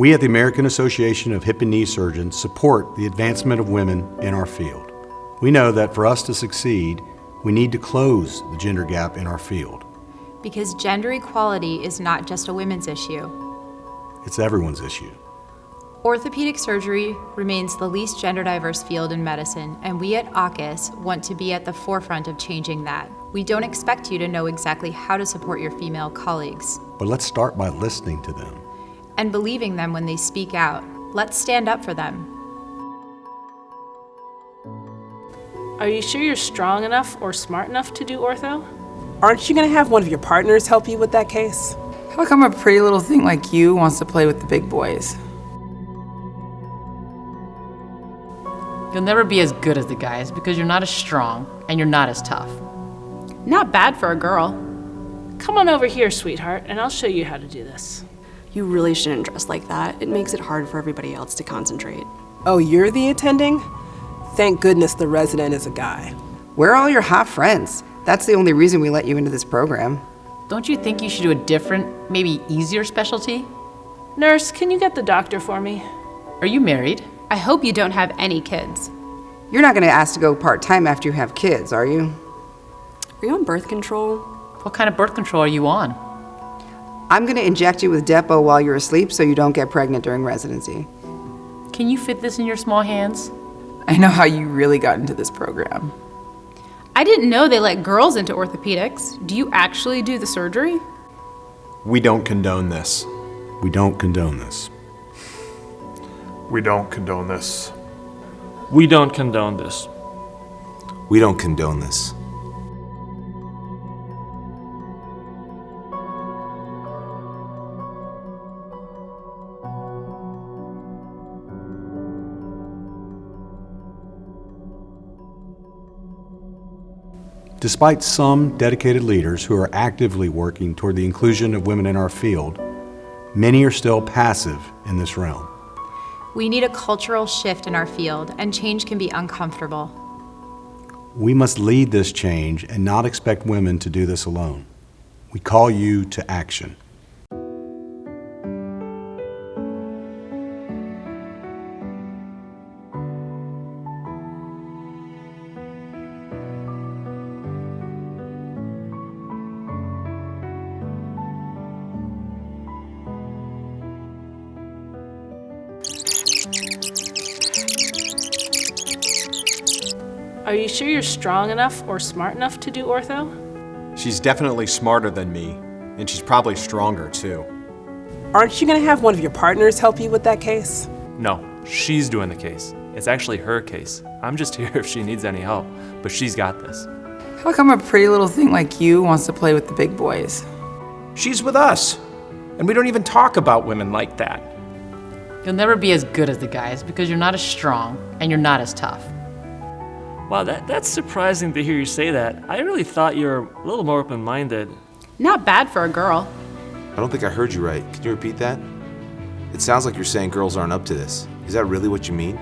We at the American Association of Hip and Knee Surgeons support the advancement of women in our field. We know that for us to succeed, we need to close the gender gap in our field. Because gender equality is not just a women's issue. It's everyone's issue. Orthopedic surgery remains the least gender diverse field in medicine, and we at AAHKS want to be at the forefront of changing that. We don't expect you to know exactly how to support your female colleagues. But let's start by listening to them. And believing them when they speak out. Let's stand up for them. Are you sure you're strong enough or smart enough to do ortho? Aren't you going to have one of your partners help you with that case? How come a pretty little thing like you wants to play with the big boys? You'll never be as good as the guys because you're not as strong and you're not as tough. Not bad for a girl. Come on over here, sweetheart, and I'll show you how to do this. You really shouldn't dress like that. It makes it hard for everybody else to concentrate. Oh, you're the attending? Thank goodness the resident is a guy. We're all your hot friends. That's the only reason we let you into this program. Don't you think you should do a different, maybe easier specialty? Nurse, can you get the doctor for me? Are you married? I hope you don't have any kids. You're not going to ask to go part-time after you have kids, are you? Are you on birth control? What kind of birth control are you on? I'm going to inject you with Depo while you're asleep so you don't get pregnant during residency. Can you fit this in your small hands? I know how you really got into this program. I didn't know they let girls into orthopedics. Do you actually do the surgery? We don't condone this. We don't condone this. We don't condone this. We don't condone this. We don't condone this. Despite some dedicated leaders who are actively working toward the inclusion of women in our field, many are still passive in this realm. We need a cultural shift in our field, and change can be uncomfortable. We must lead this change and not expect women to do this alone. We call you to action. Are you sure you're strong enough or smart enough to do ortho? She's definitely smarter than me, and she's probably stronger too. Aren't you going to have one of your partners help you with that case? No, she's doing the case. It's actually her case. I'm just here if she needs any help, but she's got this. How come a pretty little thing like you wants to play with the big boys? She's with us, and we don't even talk about women like that. You'll never be as good as the guys because you're not as strong and you're not as tough. Wow, that's surprising to hear you say that. I really thought you were a little more open-minded. Not bad for a girl. I don't think I heard you right. Can you repeat that? It sounds like you're saying girls aren't up to this. Is that really what you mean?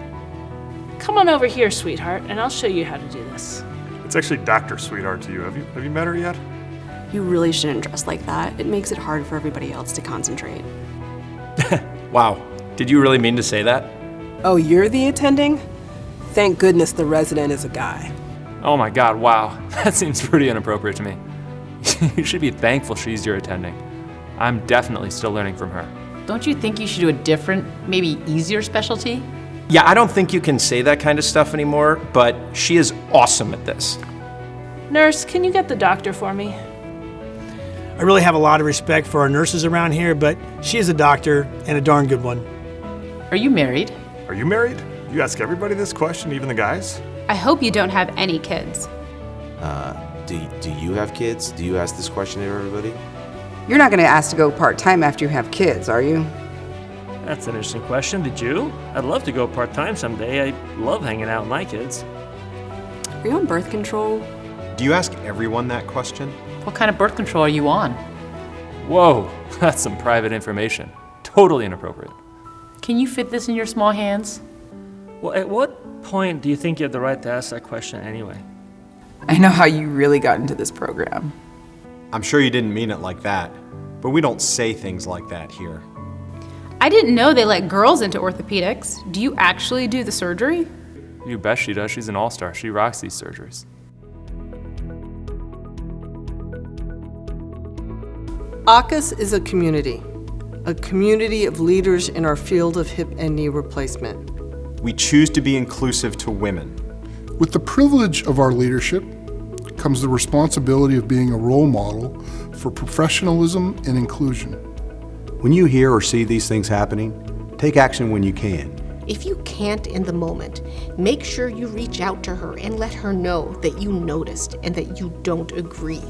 Come on over here, sweetheart, and I'll show you how to do this. It's actually Dr. Sweetheart to you. Have you met her yet? You really shouldn't dress like that. It makes it hard for everybody else to concentrate. Wow, did you really mean to say that? Oh, you're the attending? Thank goodness the resident is a guy. Oh my God, wow. That seems pretty inappropriate to me. You should be thankful she's your attending. I'm definitely still learning from her. Don't you think you should do a different, maybe easier specialty? Yeah, I don't think you can say that kind of stuff anymore, but she is awesome at this. Nurse, can you get the doctor for me? I really have a lot of respect for our nurses around here, but she is a doctor and a darn good one. Are you married? Are you married? You ask everybody this question, even the guys? I hope you don't have any kids. Do you have kids? Do you ask this question to everybody? You're not going to ask to go part-time after you have kids, are you? That's an interesting question. Did you? I'd love to go part-time someday. I love hanging out with my kids. Are you on birth control? Do you ask everyone that question? What kind of birth control are you on? Whoa, that's some private information. Totally inappropriate. Can you fit this in your small hands? Well, at what point do you think you have the right to ask that question anyway? I know how you really got into this program. I'm sure you didn't mean it like that, but we don't say things like that here. I didn't know they let girls into orthopedics. Do you actually do the surgery? You bet she does. She's an all-star. She rocks these surgeries. AAHKS is a community of leaders in our field of hip and knee replacement. We choose to be inclusive to women. With the privilege of our leadership comes the responsibility of being a role model for professionalism and inclusion. When you hear or see these things happening, take action when you can. If you can't in the moment, make sure you reach out to her and let her know that you noticed and that you don't agree.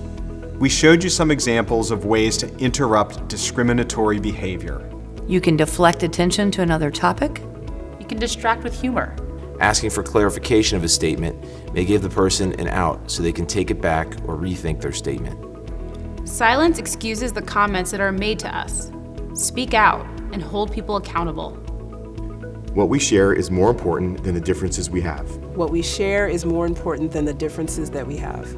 We showed you some examples of ways to interrupt discriminatory behavior. You can deflect attention to another topic. You can distract with humor. Asking for clarification of a statement may give the person an out so they can take it back or rethink their statement. Silence excuses the comments that are made to us. Speak out and hold people accountable. What we share is more important than the differences we have. What we share is more important than the differences that we have.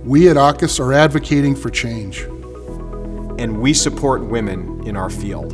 We at AAHKS are advocating for change. And we support women in our field.